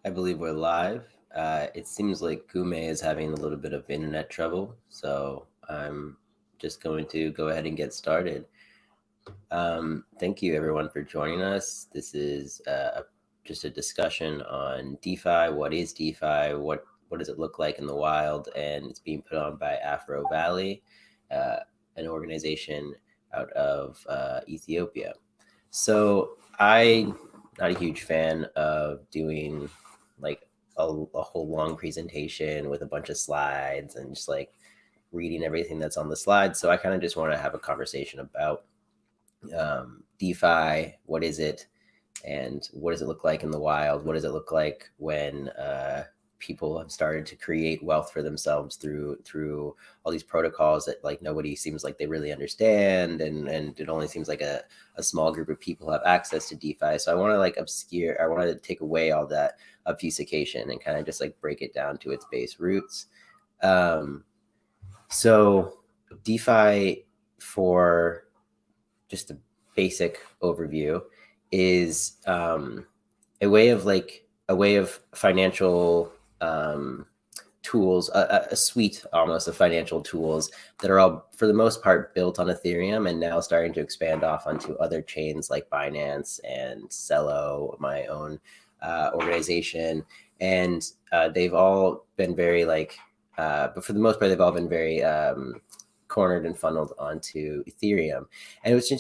I believe we're live. It seems like Gume is having a little bit of internet trouble, so I'm just going to go ahead and get started. Thank you, everyone, for joining us. This is just a discussion on DeFi. What is DeFi? What does it look like in the wild? And it's being put on by Afro Valley, uh, an organization out of Ethiopia. So I'm not a huge fan of doing like a whole long presentation with a bunch of slides and just like reading everything that's on the slides. So I kind of just want to have a conversation about DeFi. What is it? And what does it look like in the wild? What does it look like when people have started to create wealth for themselves through all these protocols that like nobody seems like they really understand, and it only seems like a small group of people have access to DeFi. So I want to like I want to take away all that obfuscation and kind of just like break it down to its base roots. Um, so DeFi, for just a basic overview, is a way of financial tools, a suite almost of financial tools that are all, for the most part, built on Ethereum and now starting to expand off onto other chains like Binance and Cello, my own organization. And they've all been very but for the most part, they've all been very cornered and funneled onto Ethereum. And what's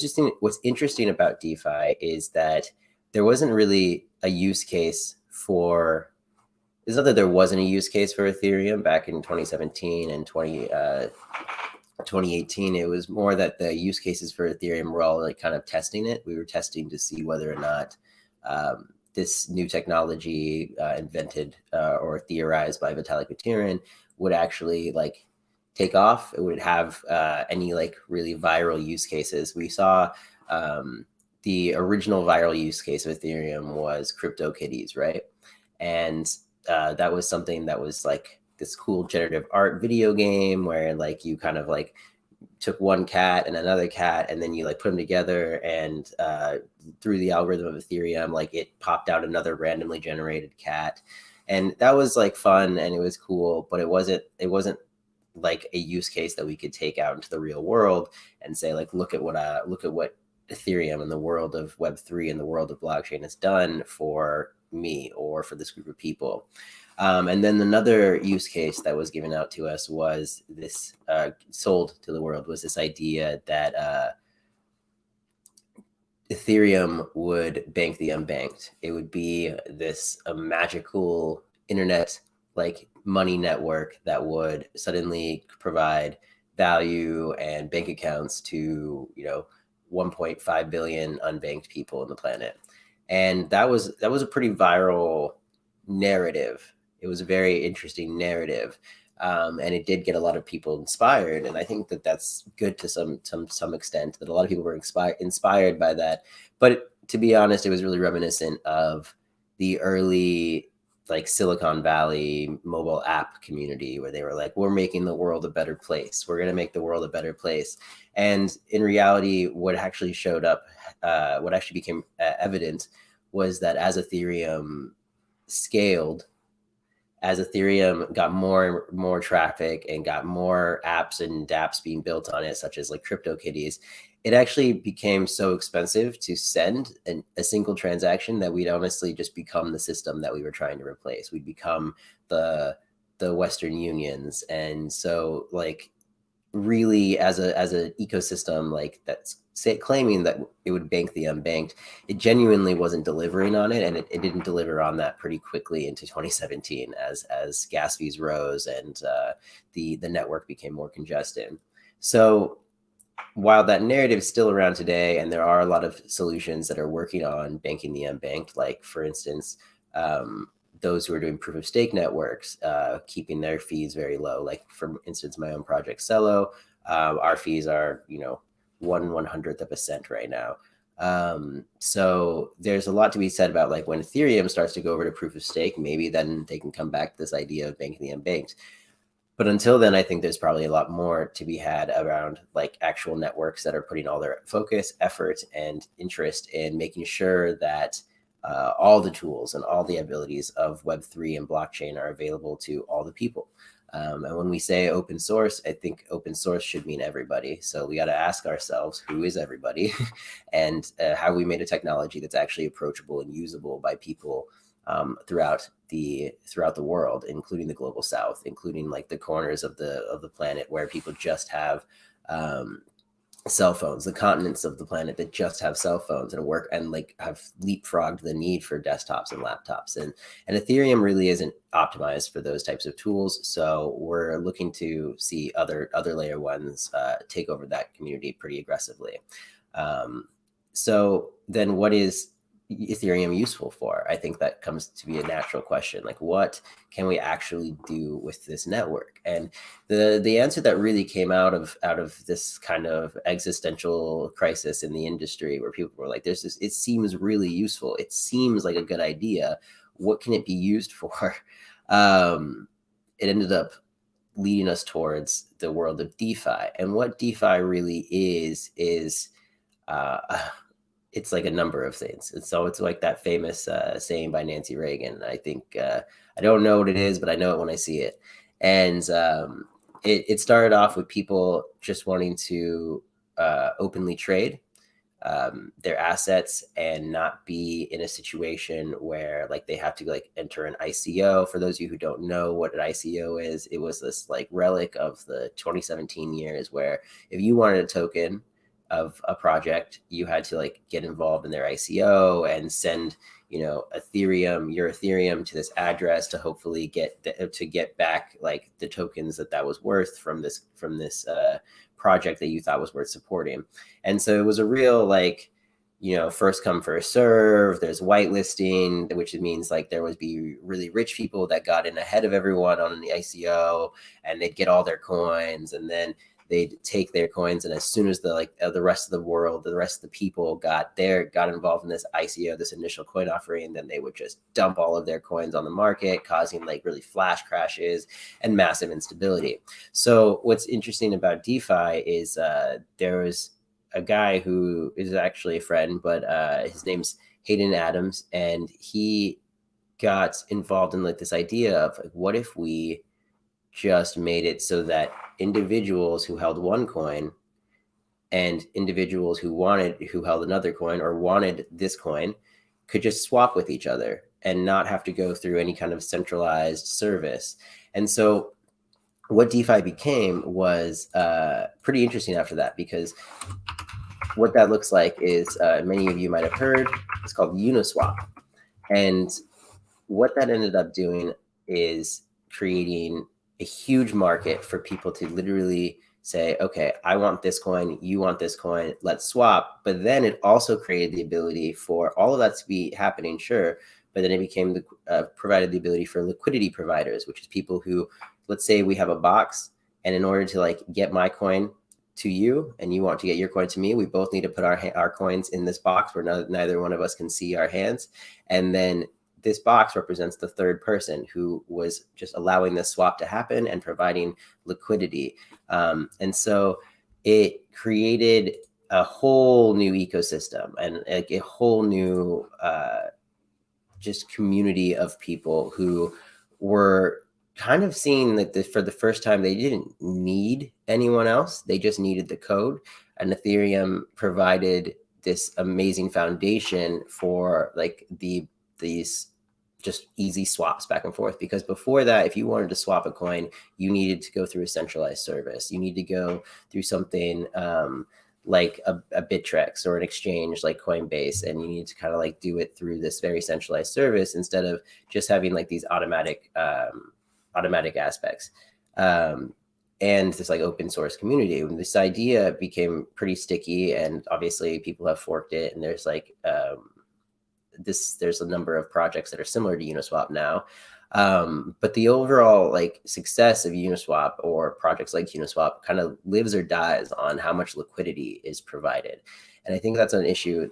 interesting about DeFi is that there wasn't really a use case for, it's not that there wasn't a use case for Ethereum back in 2017 and 2018. It was more that the use cases for Ethereum were all like kind of testing it. We were testing to see whether or not this new technology invented or theorized by Vitalik Buterin would actually like take off. It would have any like really viral use cases. We saw the original viral use case of Ethereum was CryptoKitties, right? And that was something that was like this cool generative art video game where like you kind of like took one cat and another cat and then you like put them together, and through the algorithm of Ethereum, like it popped out another randomly generated cat. And that was like fun and it was cool, but it wasn't like a use case that we could take out into the real world and say like look at what Ethereum and the world of Web3 and the world of blockchain has done for me or for this group of people. And then another use case that was given out to us was this sold to the world was this idea that Ethereum would bank the unbanked. It would be this magical internet like money network that would suddenly provide value and bank accounts to 1.5 billion unbanked people on the planet. And that was a pretty viral narrative. It was a very interesting narrative, and it did get a lot of people inspired. And I think that that's good to some extent. That a lot of people were inspired by that. But to be honest, it was really reminiscent of the early like Silicon Valley mobile app community where they were like, we're making the world a better place. We're going to make the world a better place. And in reality, what actually showed up, what actually became evident was that as Ethereum scaled, as Ethereum got more and more traffic and got more apps and dApps being built on it, such as like CryptoKitties, it actually became so expensive to send a single transaction that we'd honestly just become the system that we were trying to replace. We'd become the Western Unions. And so like really as an ecosystem like that's claiming that it would bank the unbanked, it genuinely wasn't delivering on it, and it didn't deliver on that pretty quickly into 2017 as gas fees rose and the network became more congested. So while that narrative is still around today, and there are a lot of solutions that are working on banking the unbanked, like for instance, those who are doing proof of stake networks, keeping their fees very low. Like for instance, my own project Cello, our fees are 1/100th of a cent right now. So there's a lot to be said about like when Ethereum starts to go over to proof of stake, maybe then they can come back to this idea of banking the unbanked. But until then, I think there's probably a lot more to be had around like actual networks that are putting all their focus, effort, and interest in making sure that all the tools and all the abilities of Web3 and blockchain are available to all the people. And when we say open source, I think open source should mean everybody. So we got to ask ourselves, who is everybody, and how we made a technology that's actually approachable and usable by people throughout the world, including the global South, including like the corners of the planet where people just have cell phones, the continents of the planet that just have cell phones and work and like have leapfrogged the need for desktops and laptops. And Ethereum really isn't optimized for those types of tools. So we're looking to see other layer ones take over that community pretty aggressively. So then what is Ethereum useful for? I think that comes to be a natural question. Like, what can we actually do with this network? And the answer that really came out of this kind of existential crisis in the industry, where people were like, "There's this. It seems really useful. It seems like a good idea. What can it be used for?" It ended up leading us towards the world of DeFi. And what DeFi really is it's like a number of things. And so it's like that famous saying by Nancy Reagan. I think I don't know what it is, but I know it when I see it. And it started off with people just wanting to openly trade their assets and not be in a situation where like they have to like enter an ICO. For those of you who don't know what an ICO is, it was this like relic of the 2017 years where if you wanted a token of a project, you had to like get involved in their ICO and send, your Ethereum to this address to hopefully get back like the tokens that was worth from this project that you thought was worth supporting. And so it was a real like, first come, first serve. There's whitelisting, which means like there would be really rich people that got in ahead of everyone on the ICO, and they'd get all their coins, and then they'd take their coins, and as soon as the rest of the world, the rest of the people got involved in this ICO, this initial coin offering, then they would just dump all of their coins on the market, causing like really flash crashes and massive instability. So what's interesting about DeFi is there was a guy who is actually a friend, but his name's Hayden Adams, and he got involved in like this idea of like, what if we just made it so that individuals who held one coin and individuals who held another coin or wanted this coin could just swap with each other and not have to go through any kind of centralized service. And so what DeFi became was pretty interesting after that, because what that looks like is many of you might have heard, it's called Uniswap. And what that ended up doing is creating a huge market for people to literally say, okay, I want this coin, you want this coin, let's swap. But then it also created the ability for all of that to be happening, sure, but then it became provided the ability for liquidity providers, which is people who, let's say we have a box, and in order to like get my coin to you and you want to get your coin to me, we both need to put our coins in this box where neither one of us can see our hands. And then this box represents the third person who was just allowing this swap to happen and providing liquidity. And so it created a whole new ecosystem and like a whole new just community of people who were kind of seeing that for the first time, they didn't need anyone else. They just needed the code. And Ethereum provided this amazing foundation for like these just easy swaps back and forth. Because before that, if you wanted to swap a coin, you needed to go through a centralized service. You need to go through something like a Bittrex or an exchange like Coinbase, and you need to kind of like do it through this very centralized service instead of just having like these automatic aspects. And this like open source community. When this idea became pretty sticky, and obviously people have forked it, and there's like there's a number of projects that are similar to Uniswap now. But the overall like success of Uniswap or projects like Uniswap kind of lives or dies on how much liquidity is provided. And I think that's an issue,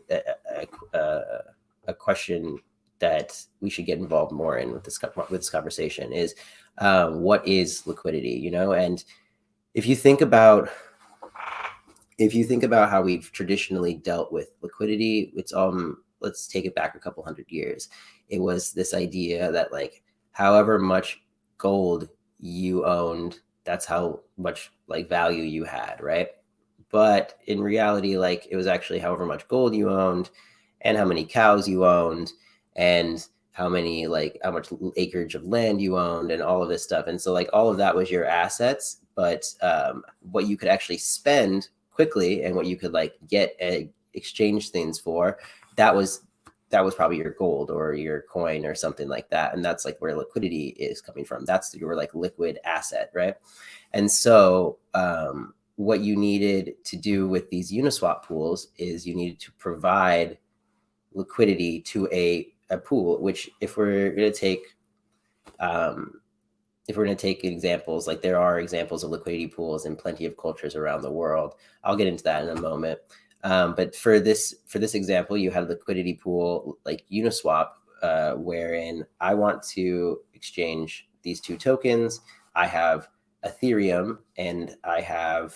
a question that we should get involved more in with this conversation is what is liquidity, and if you think about how we've traditionally dealt with liquidity, it's let's take it back a couple hundred years. It was this idea that like however much gold you owned, that's how much like value you had, right? But in reality, like it was actually however much gold you owned and how many cows you owned and how many like how much acreage of land you owned and all of this stuff. And so like all of that was your assets, but what you could actually spend quickly and what you could like get exchange things for, that was probably your gold or your coin or something like that. And that's like where liquidity is coming from. That's your like liquid asset, right? And so what you needed to do with these Uniswap pools is you needed to provide liquidity to a pool, which if we're going to take examples, like there are examples of liquidity pools in plenty of cultures around the world. I'll get into that in a moment. But for this example, you had a liquidity pool like Uniswap, wherein I want to exchange these two tokens. I have Ethereum and I have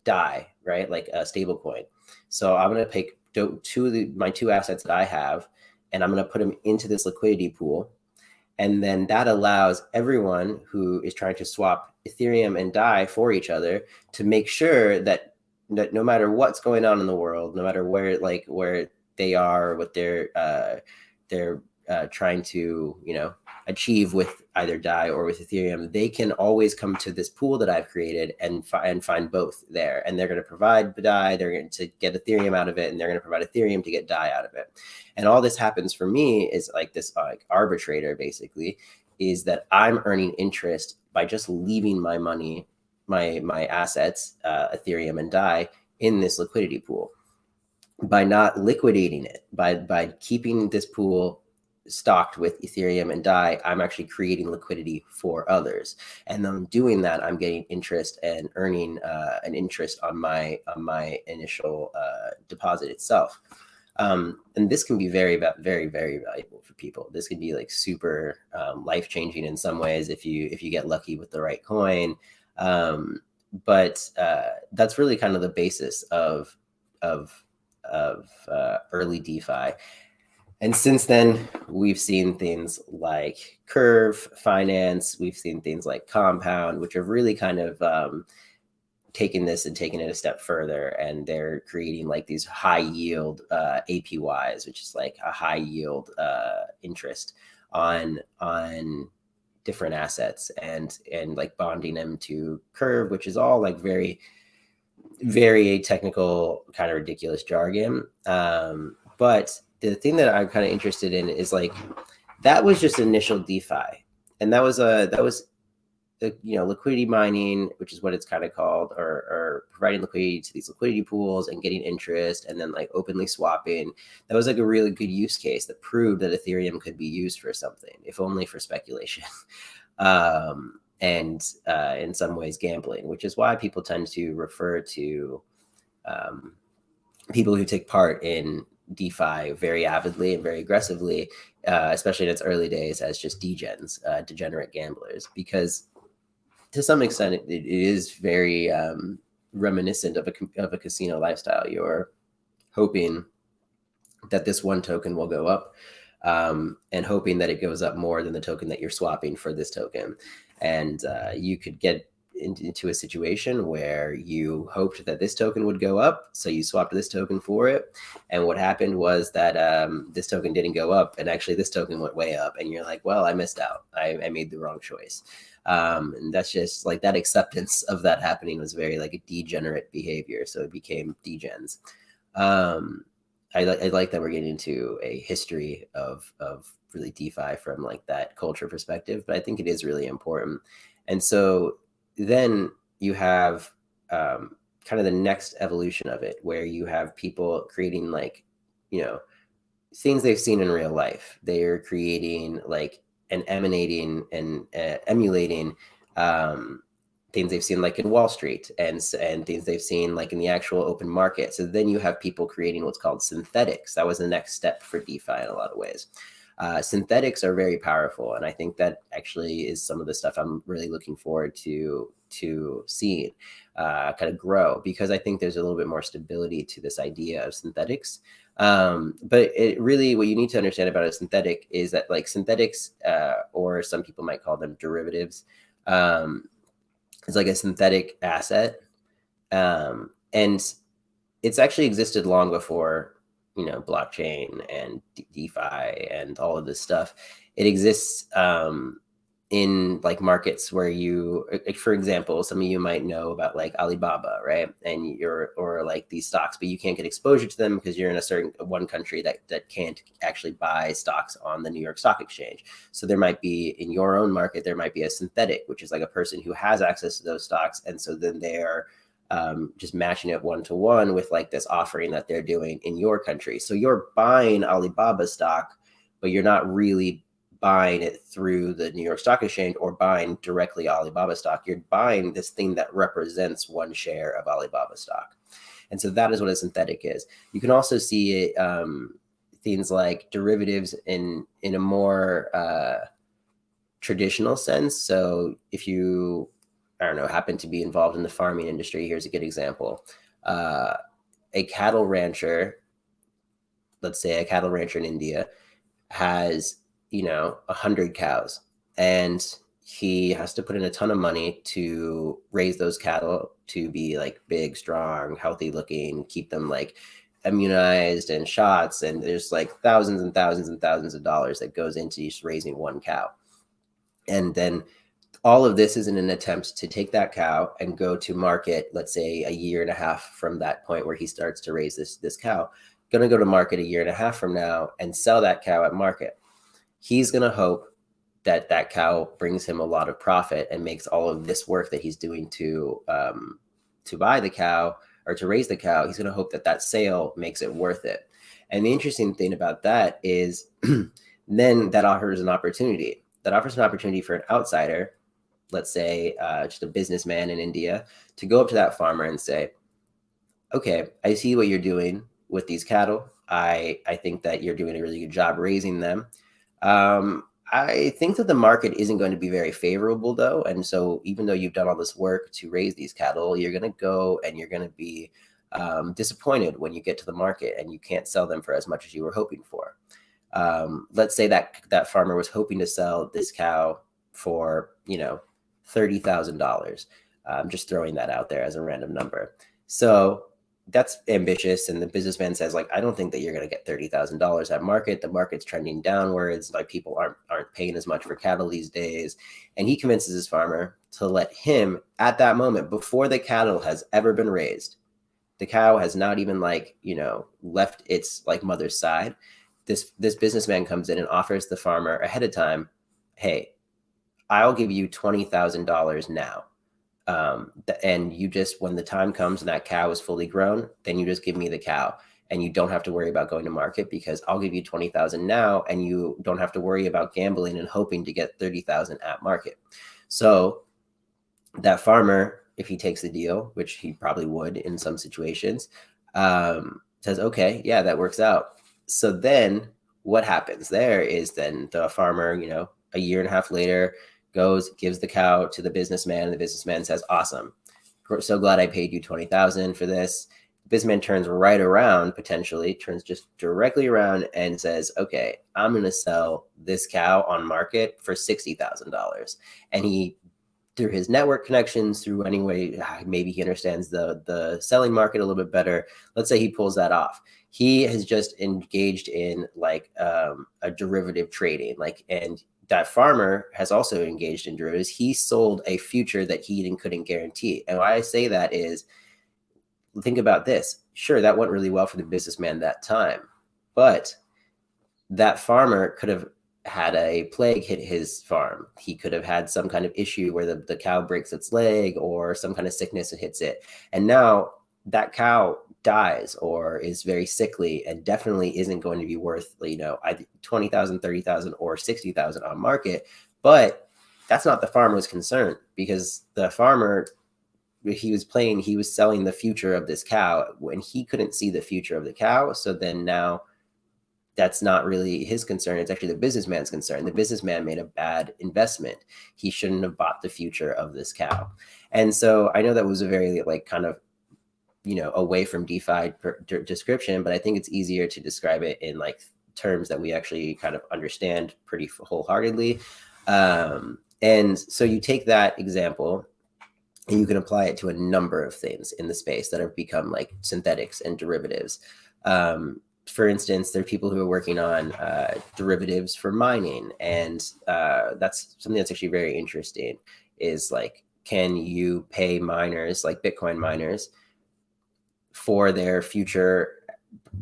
DAI, right? Like a stable coin. So I'm going to pick my two assets that I have, and I'm going to put them into this liquidity pool. And then that allows everyone who is trying to swap Ethereum and DAI for each other to make sure that no matter what's going on in the world, no matter where they are, what they're trying to achieve with either DAI or with Ethereum, they can always come to this pool that I've created and find both there. And they're going to provide DAI, they're going to get Ethereum out of it, and they're going to provide Ethereum to get DAI out of it. And all this happens for me is like this like arbitrator basically, is that I'm earning interest by just leaving my money, my assets, Ethereum and DAI, in this liquidity pool. By not liquidating it, by keeping this pool stocked with Ethereum and DAI, I'm actually creating liquidity for others. And then doing that, I'm getting interest and earning an interest on my initial deposit itself. And this can be very, very, very valuable for people. This can be like super life-changing in some ways if you get lucky with the right coin. But that's really kind of the basis of early DeFi. And since then, we've seen things like Curve Finance, we've seen things like Compound, which have really kind of taken this and taken it a step further. And they're creating like these high yield APYs, which is like a high yield interest on different assets and like bonding them to Curve, which is all like very, very technical, kind of ridiculous jargon. But the thing that I'm kind of interested in is like, that was just initial DeFi. And that was liquidity mining, which is what it's kind of called, or providing liquidity to these liquidity pools and getting interest and then like openly swapping. That was like a really good use case that proved that Ethereum could be used for something, if only for speculation. And in some ways gambling, which is why people tend to refer to people who take part in DeFi very avidly and very aggressively, especially in its early days, as just degens, degenerate gamblers, because to some extent it is very reminiscent of a casino lifestyle. You're hoping that this one token will go up, and hoping that it goes up more than the token that you're swapping for this token. And you could get into a situation where you hoped that this token would go up, so you swapped this token for it. And what happened was that this token didn't go up, and actually this token went way up. And you're like, well, I missed out. I made the wrong choice. And that's just like that acceptance of that happening was very like a degenerate behavior. So it became degens. I like that we're getting into a history of really DeFi from like that culture perspective, but I think it is really important. And so then you have kind of the next evolution of it, where you have people creating like, things they've seen in real life. They are creating like and emanating and emulating things they've seen like in Wall Street and things they've seen like in the actual open market. So then you have people creating what's called synthetics. That was the next step for DeFi in a lot of ways. Synthetics are very powerful. And I think that actually is some of the stuff I'm really looking forward to to seeing kind of grow, because I think there's a little bit more stability to this idea of synthetics. But it really, what you need to understand about a synthetic is that like synthetics, or some people might call them derivatives, is like a synthetic asset. And it's actually existed long before, blockchain and DeFi and all of this stuff. It exists in like markets where for example, some of you might know about like Alibaba, right? And or like these stocks, but you can't get exposure to them because you're in a certain one country that can't actually buy stocks on the New York Stock Exchange. So there might be, in your own market, there might be a synthetic, which is like a person who has access to those stocks. And so then they are just matching it one-to-one with like this offering that they're doing in your country. So you're buying Alibaba stock, but you're not really buying it through the New York Stock Exchange or buying directly Alibaba stock. You're buying this thing that represents one share of Alibaba stock. And so that is what a synthetic is. You can also see it, things like derivatives in a more traditional sense. So if you, I don't know, happen to be involved in the farming industry, here's a good example. A cattle rancher, let's say a cattle rancher in India, has 100 cows, and he has to put in a ton of money to raise those cattle to be like big, strong, healthy looking, keep them like immunized and shots. And there's like thousands and thousands and thousands of dollars that goes into just raising one cow. And then all of this is in an attempt to take that cow and go to market, let's say a year and a half from that point where he starts to raise this cow, going to go to market a year and a half from now and sell that cow at market. He's going to hope that that cow brings him a lot of profit and makes all of this work that he's doing to buy the cow or to raise the cow. He's going to hope that that sale makes it worth it. And the interesting thing about that is then that offers an opportunity. That offers an opportunity for an outsider, let's say just a businessman in India, to go up to that farmer and say, okay, I see what you're doing with these cattle. I think that you're doing a really good job raising them. I think that the market isn't going to be very favorable though. And so even though you've done all this work to raise these cattle, you're going to go and you're going to be disappointed when you get to the market and you can't sell them for as much as you were hoping for. Let's say that farmer was hoping to sell this cow for, $30,000. I'm just throwing that out there as a random number. So that's ambitious. And the businessman says, like, I don't think that you're going to get $30,000 at market. The market's trending downwards. Like, people aren't paying as much for cattle these days. And he convinces his farmer to let him, at that moment, before the cattle has ever been raised, the cow has not even left its like mother's side. This businessman comes in and offers the farmer ahead of time, hey, I'll give you $20,000 now. And you just, when the time comes and that cow is fully grown, then you just give me the cow and you don't have to worry about going to market because I'll give you 20,000 now and you don't have to worry about gambling and hoping to get 30,000 at market. So that farmer, if he takes the deal, which he probably would in some situations, says, okay, yeah, that works out. So then what happens there is then the farmer, a year and a half later, goes, gives the cow to the businessman, and the businessman says, awesome, so glad I paid you 20,000 for this. The businessman turns right around, potentially turns just directly around and says, okay, I'm going to sell this cow on market for $60,000. And he, through his network connections, through any way, maybe he understands the selling market a little bit better. Let's say he pulls that off. He has just engaged in like a derivative trading, and that farmer has also engaged in derivatives. He sold a future that he couldn't guarantee. And why I say that is, think about this. Sure, that went really well for the businessman that time, but that farmer could have had a plague hit his farm. He could have had some kind of issue where the cow breaks its leg or some kind of sickness that hits it. And now that cow dies or is very sickly and definitely isn't going to be worth, either 20,000, 30,000 or 60,000 on market. But that's not the farmer's concern, because the farmer, he was selling the future of this cow when he couldn't see the future of the cow. So then now that's not really his concern. It's actually the businessman's concern. The businessman made a bad investment. He shouldn't have bought the future of this cow. And so I know that was a very like kind of, away from DeFi description, but I think it's easier to describe it in like terms that we actually kind of understand pretty wholeheartedly. And so you take that example and you can apply it to a number of things in the space that have become like synthetics and derivatives. For instance, there are people who are working on derivatives for mining, and that's something that's actually very interesting. Is like, can you pay miners, like Bitcoin miners, for their future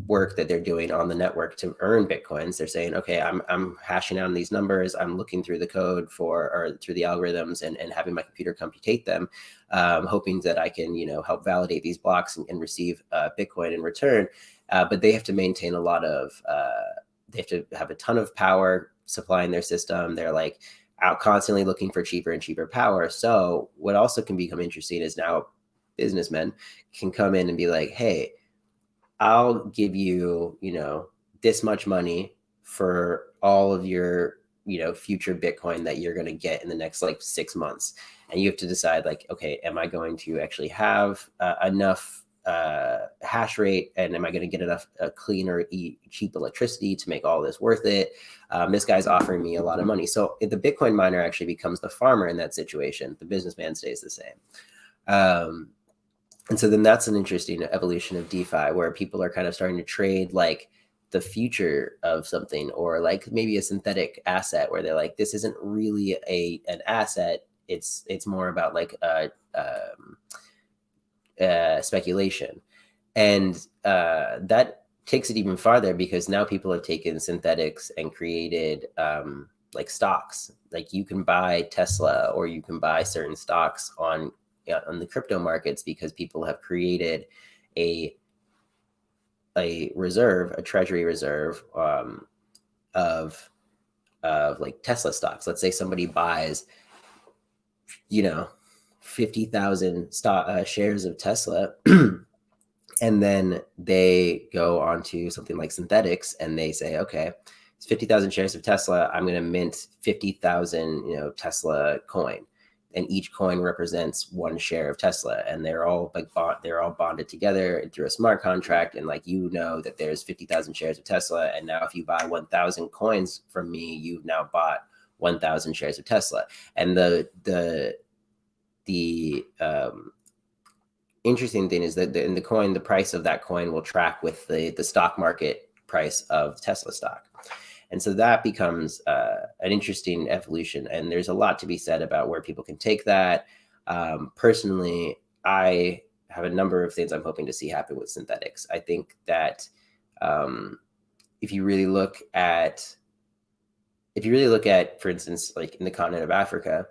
work that they're doing on the network to earn Bitcoins? They're saying, okay, I'm hashing out these numbers, I'm looking through the code or through the algorithms and having my computer computate them, hoping that I can, help validate these blocks and receive Bitcoin in return. But they have to maintain a lot of, they have to have a ton of power supplying their system. They're like out constantly looking for cheaper and cheaper power. So what also can become interesting is now businessmen can come in and be like, hey, I'll give you, this much money for all of your, future Bitcoin that you're going to get in the next like 6 months. And you have to decide like, okay, am I going to actually have enough hash rate, and am I going to get enough clean or cheap electricity to make all this worth it? This guy's offering me a lot of money. So if the Bitcoin miner actually becomes the farmer in that situation, the businessman stays the same. And so then that's an interesting evolution of DeFi, where people are kind of starting to trade like the future of something, or like maybe a synthetic asset where they're like, this isn't really an asset. It's more about like speculation. And that takes it even farther, because now people have taken synthetics and created like stocks. Like you can buy Tesla, or you can buy certain stocks on the crypto markets, because people have created a reserve, a treasury reserve of like Tesla stocks. Let's say somebody buys, 50,000 shares of Tesla, and then they go onto something like synthetics and they say, okay, it's 50,000 shares of Tesla. I'm going to mint 50,000, Tesla coin. And each coin represents one share of Tesla, and they're all bonded together through a smart contract. And like, that there's 50,000 shares of Tesla, and now if you buy 1,000 coins from me, you've now bought 1,000 shares of Tesla. And the interesting thing is that in the coin, the price of that coin will track with the stock market price of Tesla stock. And so that becomes an interesting evolution. And there's a lot to be said about where people can take that. Personally, I have a number of things I'm hoping to see happen with synthetics. I think that if you really look at, for instance, like in the continent of Africa,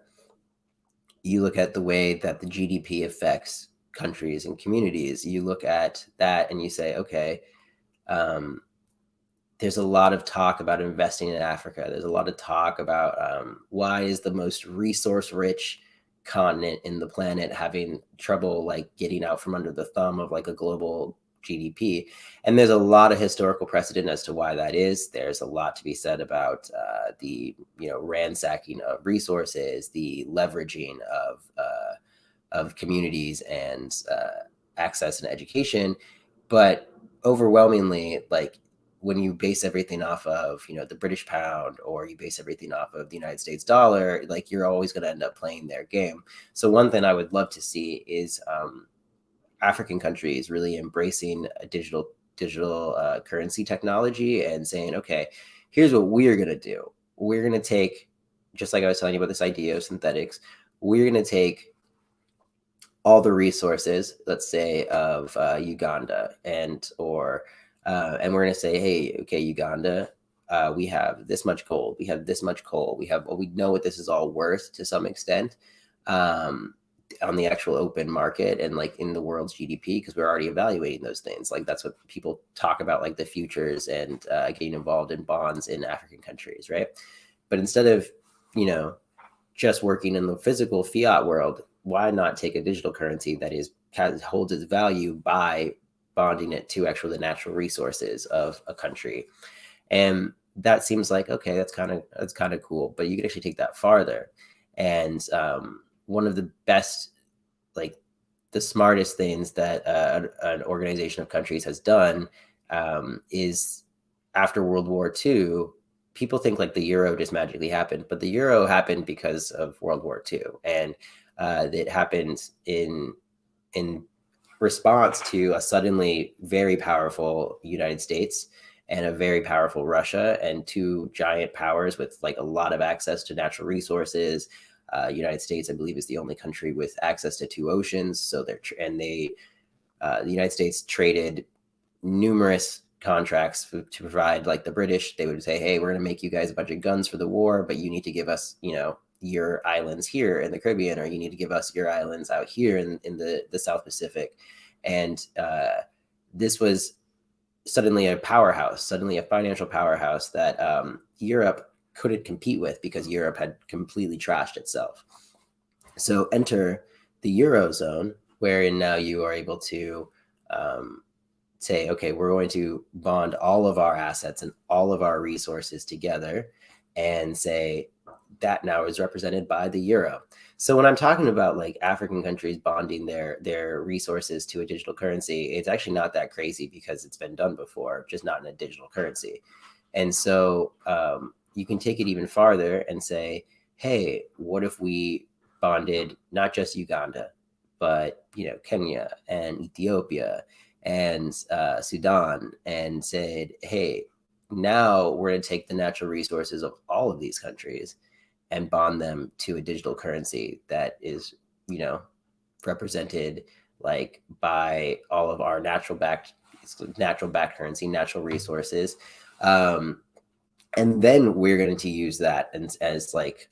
you look at the way that the GDP affects countries and communities. You look at that and you say, okay, there's a lot of talk about investing in Africa. There's a lot of talk about why is the most resource-rich continent in the planet having trouble like getting out from under the thumb of like a global GDP. And there's a lot of historical precedent as to why that is. There's a lot to be said about the ransacking of resources, the leveraging of communities and access and education. But overwhelmingly, like, when you base everything off of, the British pound, or you base everything off of the United States dollar, like, you're always going to end up playing their game. So one thing I would love to see is African countries really embracing a digital currency technology and saying, okay, here's what we're going to do. We're going to take, just like I was telling you about this idea of synthetics, we're going to take all the resources, let's say, of Uganda, and we're going to say, hey, okay, Uganda, we have this much gold, we have this much coal, we know what this is all worth to some extent on the actual open market and like in the world's GDP, because we're already evaluating those things. Like, that's what people talk about, like the futures and getting involved in bonds in African countries, right? But instead of, just working in the physical fiat world, why not take a digital currency that holds its value by bonding it to actually the natural resources of a country? And that seems like, okay, that's kind of cool, but you can actually take that farther. And one of the best like the smartest things that an organization of countries has done is after World War II, people think like the euro just magically happened, but the euro happened because of World War II, and it happened in response to a suddenly very powerful United States and a very powerful Russia, and two giant powers with like a lot of access to natural resources. United States, I believe, is the only country with access to two oceans. So the United States traded numerous contracts to provide, like the British, they would say, hey, we're going to make you guys a bunch of guns for the war, but you need to give us, your islands here in the Caribbean, or you need to give us your islands out here in the South Pacific. And this was suddenly a powerhouse, suddenly a financial powerhouse that Europe couldn't compete with because Europe had completely trashed itself. So enter the Eurozone, wherein now you are able to say, okay, we're going to bond all of our assets and all of our resources together, and say that now is represented by the euro. So when I'm talking about like African countries bonding their resources to a digital currency, it's actually not that crazy because it's been done before, just not in a digital currency. And so you can take it even farther and say, hey, what if we bonded not just Uganda, but Kenya and Ethiopia and Sudan, and said, hey, now we're going to take the natural resources of all of these countries and bond them to a digital currency that is, represented like by all of our natural backed currency, natural resources. And then we're going to use that as like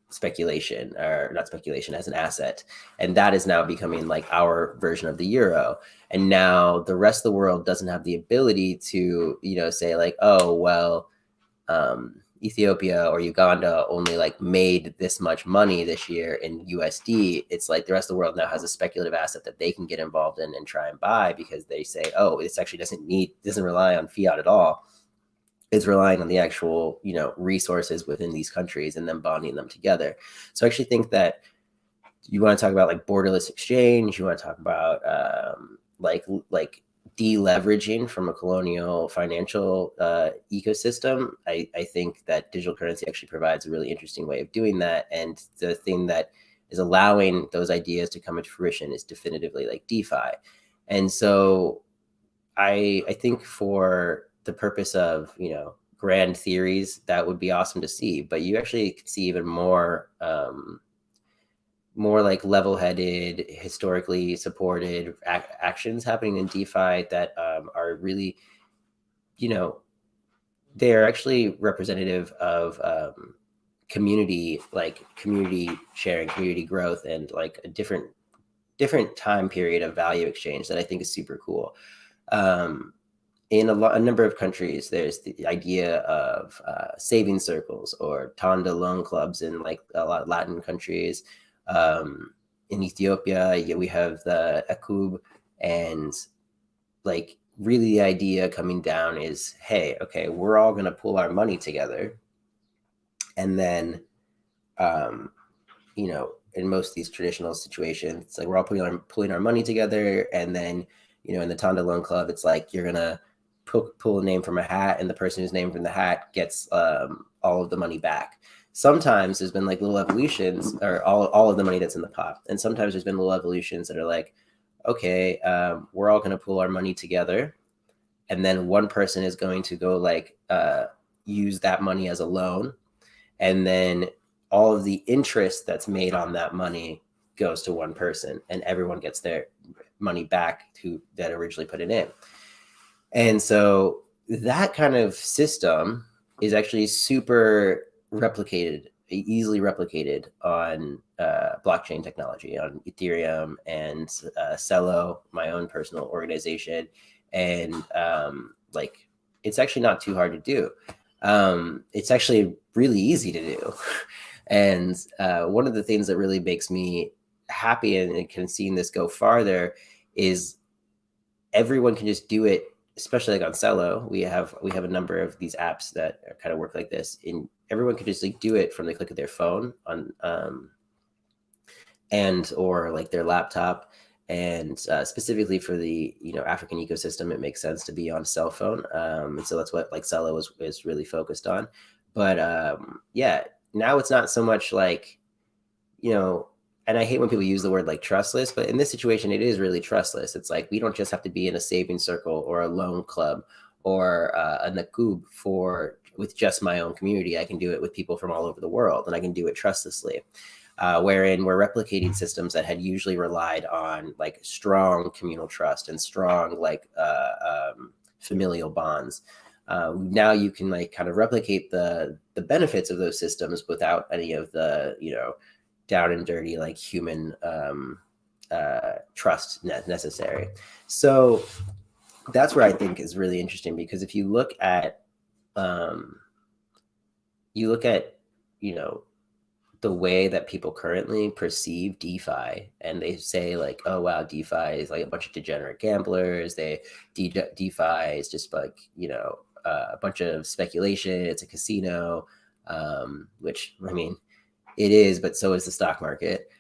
speculation, or not speculation, as an asset. And that is now becoming like our version of the euro. And now the rest of the world doesn't have the ability to, say like, oh, well, Ethiopia or Uganda only like made this much money this year in USD. It's like the rest of the world now has a speculative asset that they can get involved in and try and buy, because they say, oh, this actually doesn't rely on fiat at all. It's relying on the actual, resources within these countries and then bonding them together. So I actually think that you want to talk about like borderless exchange, you want to talk about like deleveraging from a colonial financial ecosystem. I think that digital currency actually provides a really interesting way of doing that. And the thing that is allowing those ideas to come into fruition is definitively like DeFi. And so I think for the purpose of, grand theories, that would be awesome to see, but you actually could see even more like level-headed, historically supported actions happening in DeFi that are really, they're actually representative of community sharing, community growth, and like a different time period of value exchange that I think is super cool. In a number of countries, there's the idea of saving circles or Tanda loan clubs in like a lot of Latin countries. In Ethiopia, we have the Akub, and like really the idea coming down is, hey, okay, we're all going to pool our money together. And then, in most of these traditional situations, it's like we're all pulling our money together. And then, in the Tanda loan club, it's like you're going to pull a name from a hat, and the person who's named from the hat gets all of the money back. Sometimes there's been like little evolutions, or all of the money that's in the pot. And sometimes there's been little evolutions that are like, okay, we're all going to pool our money together, and then one person is going to go like use that money as a loan, and then all of the interest that's made on that money goes to one person, and everyone gets their money back that originally put it in. And so that kind of system is actually super easily replicated on blockchain technology, on Ethereum and Celo, my own personal organization. And like, it's actually not too hard to do. It's actually really easy to do. And one of the things that really makes me happy and can see this go farther is everyone can just do it. Especially like on Celo, we have a number of these apps that kind of work like this. And everyone can just like do it from the click of their phone on and or like their laptop. And specifically for the African ecosystem, it makes sense to be on cell phone. And so that's what like Cello is really focused on. But yeah, now it's not so much like, and I hate when people use the word like trustless, but in this situation, it is really trustless. It's like we don't just have to be in a saving circle or a loan club or a nakub with just my own community. I can do it with people from all over the world, and I can do it trustlessly. Wherein we're replicating systems that had usually relied on like strong communal trust and strong like familial bonds. Now you can like kind of replicate the benefits of those systems without any of the down and dirty like human trust necessary. So that's where I think is really interesting, because if you look at the way that people currently perceive DeFi, and they say like, oh wow, DeFi is like a bunch of degenerate gamblers. DeFi is just like a bunch of speculation. It's a casino, which I mean it is, but so is the stock market.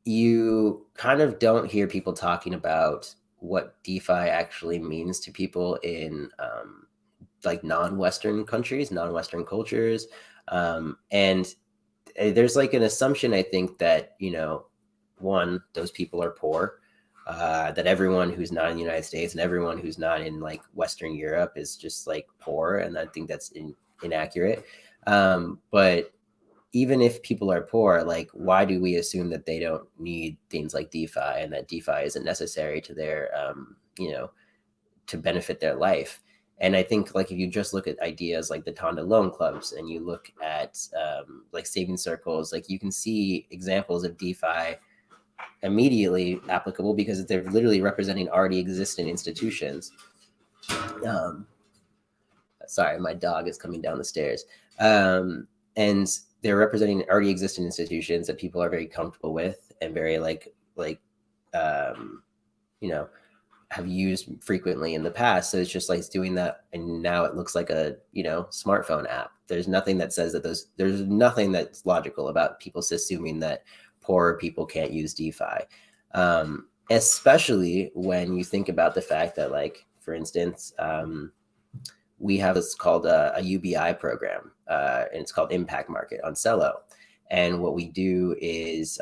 You kind of don't hear people talking about what DeFi actually means to people in like non-Western countries, non-Western cultures. And there's like an assumption, I think, that, one, those people are poor, that everyone who's not in the United States and everyone who's not in like Western Europe is just like poor. And I think that's inaccurate. But even if people are poor, like, why do we assume that they don't need things like DeFi and that DeFi isn't necessary to their, to benefit their life? And I think like if you just look at ideas like the Tonda loan clubs and you look at like saving circles, like you can see examples of DeFi immediately applicable because they're literally representing already existing institutions. Sorry, my dog is coming down the stairs. And they're representing already existing institutions that people are very comfortable with and very have used frequently in the past. So it's just like doing that, and now it looks like a smartphone app. There's nothing that says that there's nothing that's logical about people assuming that poorer people can't use DeFi, especially when you think about the fact that, like, for instance, we have what's called a UBI program, and it's called Impact Market on Cello. And what we do is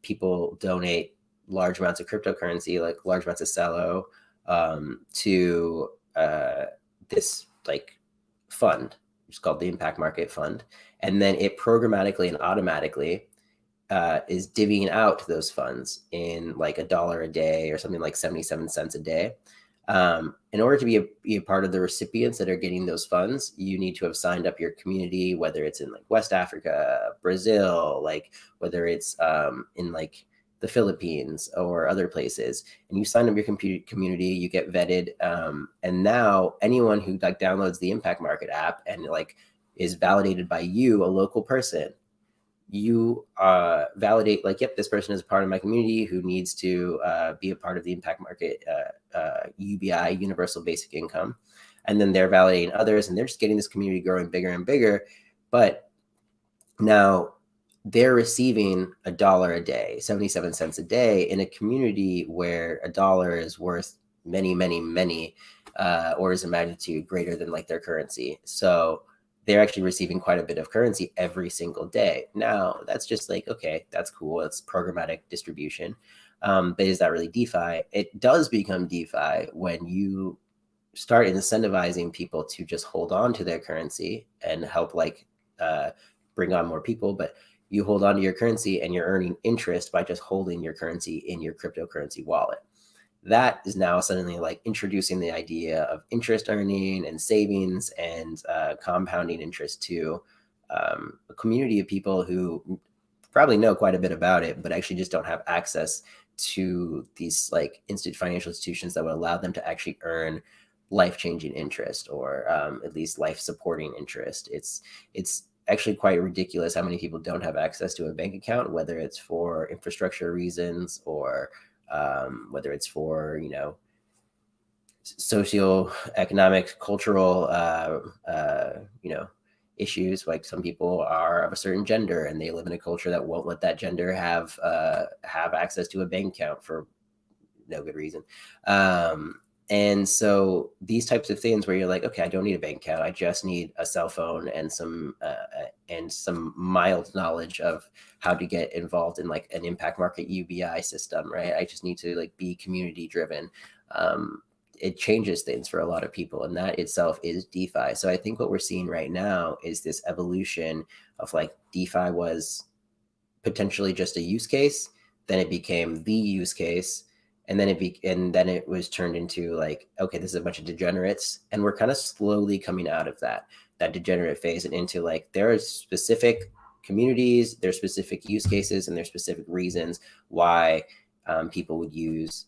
people donate large amounts of cryptocurrency, like large amounts of Cello, to this like fund, which is called the Impact Market Fund. And then it programmatically and automatically is divvying out those funds in like $1 a day or something like 77 cents a day. In order to be a part of the recipients that are getting those funds, you need to have signed up your community, whether it's in like West Africa, Brazil, like whether it's in like the Philippines or other places, and you sign up your community, you get vetted, and now anyone who like downloads the Impact Market app and like is validated by you, a local person, you validate like, yep, this person is part of my community who needs to be a part of the Impact Market UBI, Universal Basic Income, and then they're validating others, and they're just getting this community growing bigger and bigger. But now they're receiving $1 a day, 77 cents a day, in a community where $1 is worth many, many, many orders of magnitude greater than like their currency. So they're actually receiving quite a bit of currency every single day. Now, that's just like, okay, that's cool. It's programmatic distribution. But is that really DeFi? It does become DeFi when you start incentivizing people to just hold on to their currency and help like bring on more people. But you hold on to your currency and you're earning interest by just holding your currency in your cryptocurrency wallet. That is now suddenly like introducing the idea of interest earning and savings and compounding interest to a community of people who probably know quite a bit about it, but actually just don't have access to these like financial institutions that would allow them to actually earn life-changing interest, or at least life-supporting interest. It's actually quite ridiculous how many people don't have access to a bank account, whether it's for infrastructure reasons or whether it's for, socioeconomic, cultural, issues. Like some people are of a certain gender and they live in a culture that won't let that gender have access to a bank account for no good reason. And so these types of things where you're like, okay, I don't need a bank account. I just need a cell phone and some mild knowledge of how to get involved in like an impact market UBI system, right? I just need to like be community driven. It changes things for a lot of people, and that itself is DeFi. So I think what we're seeing right now is this evolution of like DeFi was potentially just a use case, then it became the use case, and then it was turned into like, okay, this is a bunch of degenerates, and we're kind of slowly coming out of that degenerate phase and into like there are specific communities, there's specific use cases, and there's specific reasons why people would use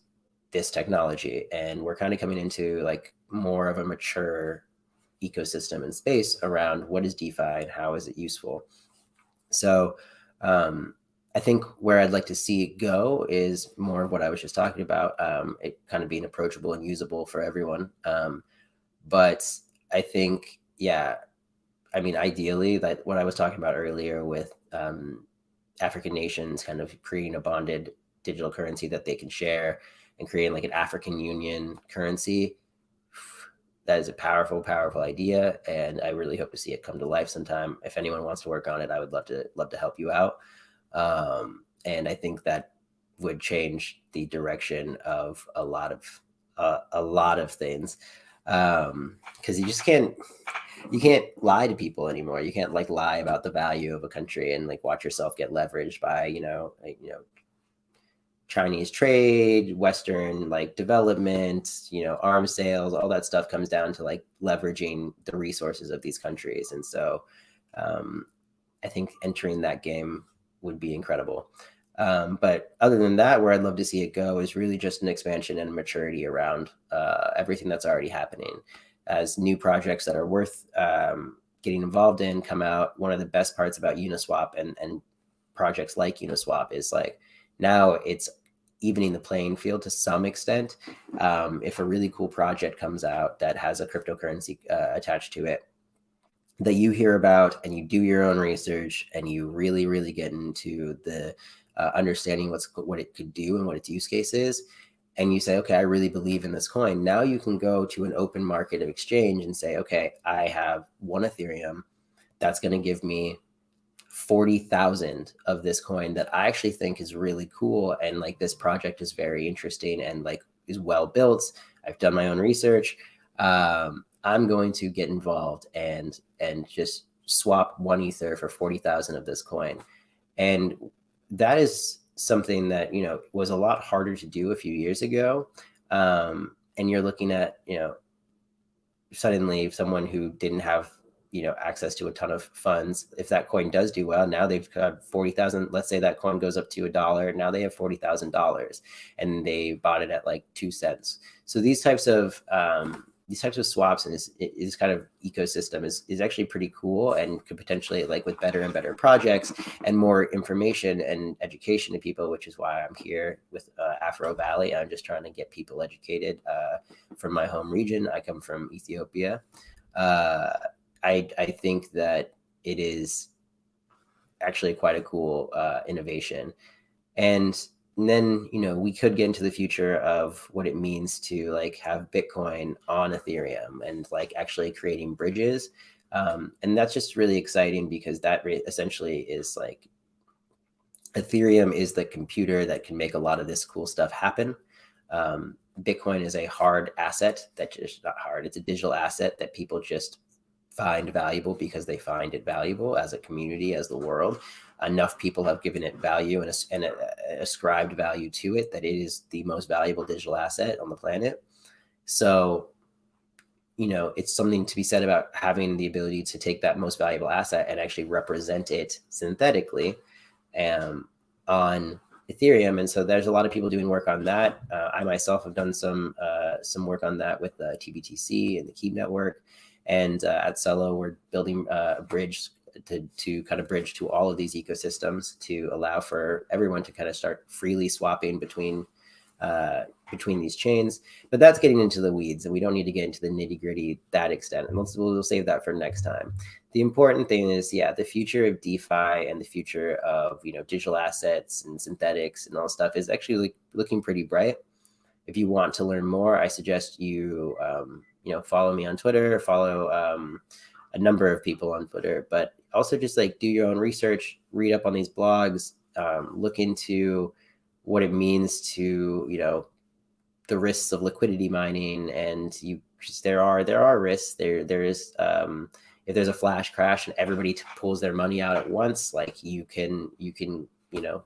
this technology, and we're kind of coming into like more of a mature ecosystem and space around what is DeFi and how is it useful. So I think where I'd like to see it go is more of what I was just talking about, it kind of being approachable and usable for everyone. But I think, yeah, I mean, ideally, that what I was talking about earlier with African nations kind of creating a bonded digital currency that they can share and creating like an African Union currency, that is a powerful, powerful idea, and I really hope to see it come to life sometime. If anyone wants to work on it, I would love to help you out. And I think that would change the direction of a lot of things, because you can't lie to people anymore. You can't like lie about the value of a country and like watch yourself get leveraged by Chinese trade, Western like development, arms sales, all that stuff comes down to like leveraging the resources of these countries. And so I think entering that game would be incredible. But other than that, where I'd love to see it go is really just an expansion and maturity around everything that's already happening. As new projects that are worth getting involved in come out, one of the best parts about Uniswap and projects like Uniswap is like now it's evening the playing field to some extent. If a really cool project comes out that has a cryptocurrency attached to it that you hear about and you do your own research and you really, really get into the understanding what it could do and what its use case is, and you say, okay, I really believe in this coin. Now you can go to an open market of exchange and say, okay, I have one Ethereum that's going to give me 40,000 of this coin that I actually think is really cool. And like this project is very interesting and like is well built. I've done my own research. I'm going to get involved and just swap one Ether for 40,000 of this coin. And that is something that, was a lot harder to do a few years ago. And you're looking at, suddenly someone who didn't have access to a ton of funds, if that coin does do well, now they've got 40,000. Let's say that coin goes up to $1. Now they have $40,000 and they bought it at like 2 cents. So these types of swaps and this kind of ecosystem is actually pretty cool and could potentially, like with better and better projects and more information and education to people, which is why I'm here with Afro Valley. I'm just trying to get people educated from my home region. I come from Ethiopia. I think that it is actually quite a cool innovation. And then, we could get into the future of what it means to like have Bitcoin on Ethereum and like actually creating bridges. And that's just really exciting because that essentially is like Ethereum is the computer that can make a lot of this cool stuff happen. Bitcoin is a hard asset that just not hard. It's a digital asset that people just find valuable because they find it valuable as a community, as the world. Enough people have given it value and ascribed value to it that it is the most valuable digital asset on the planet. So, it's something to be said about having the ability to take that most valuable asset and actually represent it synthetically on Ethereum. And so there's a lot of people doing work on that. I myself have done some work on that with TBTC and the Keep network. And at Cello, we're building a bridge to kind of bridge to all of these ecosystems to allow for everyone to kind of start freely swapping between between these chains. But that's getting into the weeds, and we don't need to get into the nitty gritty that extent. And we'll save that for next time. The important thing is, yeah, the future of DeFi and the future of, you know, digital assets and synthetics and all stuff is actually looking pretty bright. If you want to learn more, I suggest you, you know, follow me on Twitter, follow a number of people on Twitter, but also just like do your own research, read up on these blogs, look into what it means to, you know, the risks of liquidity mining. And there are risks. There is, if there's a flash crash and everybody pulls their money out at once, like you can, you know,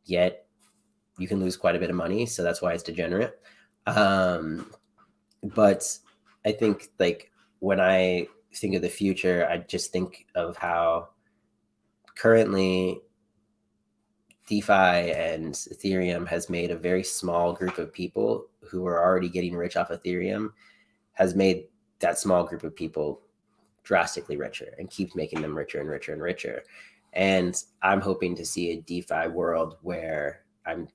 you can lose quite a bit of money. So that's why it's degenerate. But I think, like, when I think of the future, I just think of how currently DeFi and Ethereum has made a very small group of people who are already getting rich off Ethereum, has made that small group of people drastically richer and keeps making them richer and richer and richer. And I'm hoping to see a DeFi world where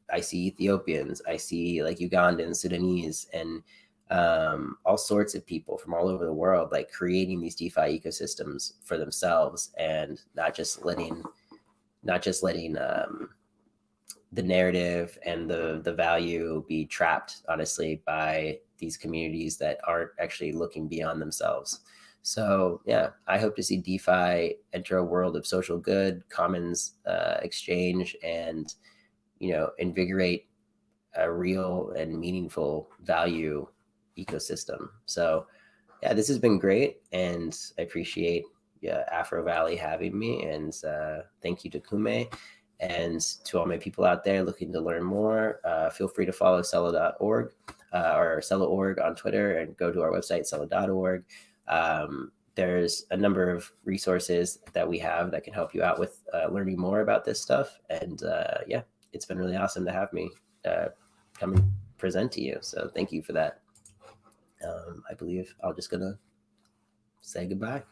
I see Ethiopians, I see like Ugandans, Sudanese, and all sorts of people from all over the world, like creating these DeFi ecosystems for themselves, and not just letting the narrative and the value be trapped, honestly, by these communities that aren't actually looking beyond themselves. So yeah, I hope to see DeFi enter a world of social good, commons exchange, and, you know, invigorate a real and meaningful value ecosystem. So yeah, this has been great, and I appreciate Afro Valley having me, and thank you to Kume. And to all my people out there looking to learn more, feel free to follow Celo.org or Celo.org on Twitter, and go to our website, Celo.org. There's a number of resources that we have that can help you out with learning more about this stuff. And yeah, it's been really awesome to have me come and present to you. So thank you for that. I believe I'm just going to say goodbye.